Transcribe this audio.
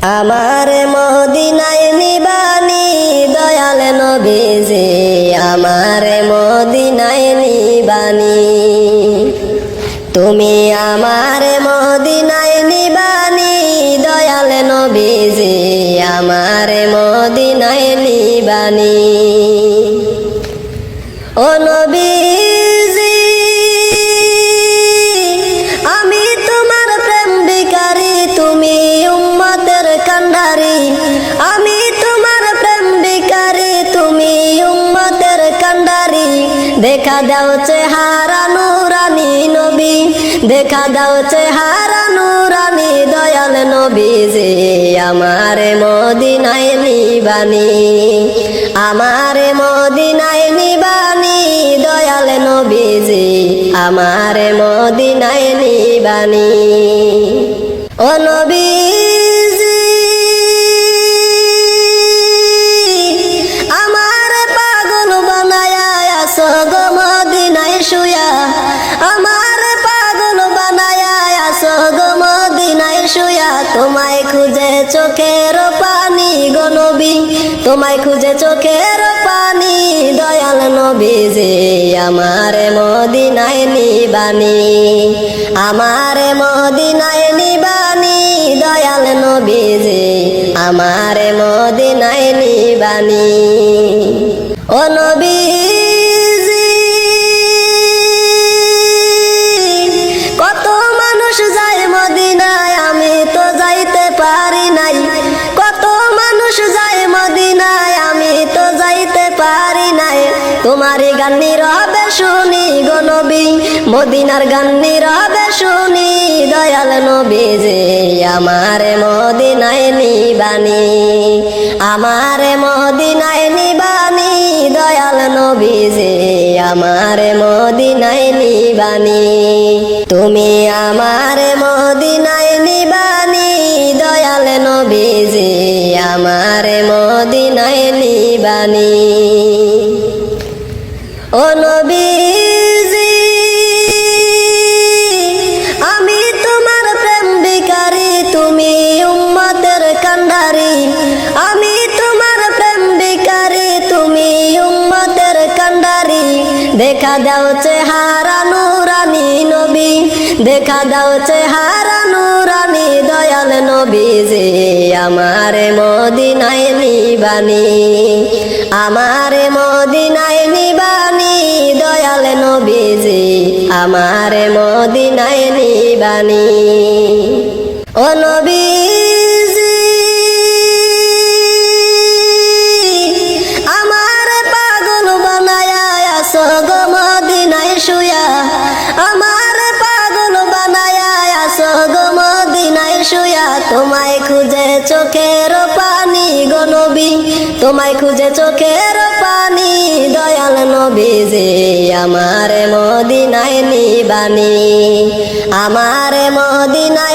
আমার মদিনায় নিবানি দয়াল নবীজি, আমার মদিনায় নিবানি। তুমি আমার মদিনায় নিবানি দয়াল নবীজি, আমার মদিনায় নিবানি। ও নবীজি, আমি তোমার প্রেম ভিখারি, তুমি উম্মতের কান্ডারি। আমি তোমার প্রেম ভিখারি, তুমি উম্মতের কান্ডারি। দেখা দাও চেহারা নুরানি নবী, দেখা দাও চেহারা নুরানি দয়াল নবীজি, আমার মদিনায় নিবানি, আমার মদিনায় নিবানি দয়াল নবীজি, আমার মদিনায় নিবানি। ও নবীজি, আমার পাগল বানায়া আছো গো মদিনায় শুয়া, আমার পাগল বানায়া আছো গো মদিনায় শুয়া। তোমায় খুঁজে চোখের পানি গো নবী, তোমায় খুঁজে চোখের পানি দয়াল নবীজি, আমার মদিনায় নিবানি, আমার মদিনায় নিবানি দয়াল নবীজি, আমার মদিনায় নিবানি। ও নবীজি, কত মানুষ যায় মদিনায়, আমি তো যাইতে পারি নাই। কত মানুষ যায় মদিনায়, আমি তো যাইতে পারি নাই। তোমারই গান নীরবে শুনি গো নবী, মদিনার গান নীরবে শুনি দয়াল নবীজি, আমার মদিনায় নিবানি, আমার মদিনায় নিবানি দয়াল নবীজি, আমার মদিনায় নিবানি। তুমি আমার মদিনায় নিবানি দয়াল নবীজি, আমার মদিনায় নিবানি। ও নবীজি, আমি তোমার প্রেম ভিখারি, তুমি উম্মতের কান্ডারি। আমি তোমার প্রেম ভিখারি, তুমি উম্মতের কান্ডারি। দেখা দাও চেহারা নুরানি নবী, দেখা দাও চেহারা নুরানি দয়াল নবীজি, আমার মদিনায় নিবানি, আমার মদিনায় নিবানি দয়াল নবীজি, আমার মদিনায় নিবানি। ও নবীজি, আমার পাগল বানায়া আছো গো মদিনায় শুয়া, আমার পাগল বানায়া আছো গো মদিনায় শুয়া। তোমায় খুঁজে চোখের পানি গো নবী, তোমায় খুঁজে চোখের পানি দয়াল নবীজি, আমার মদিনায় নিবানি, আমার মদিনায়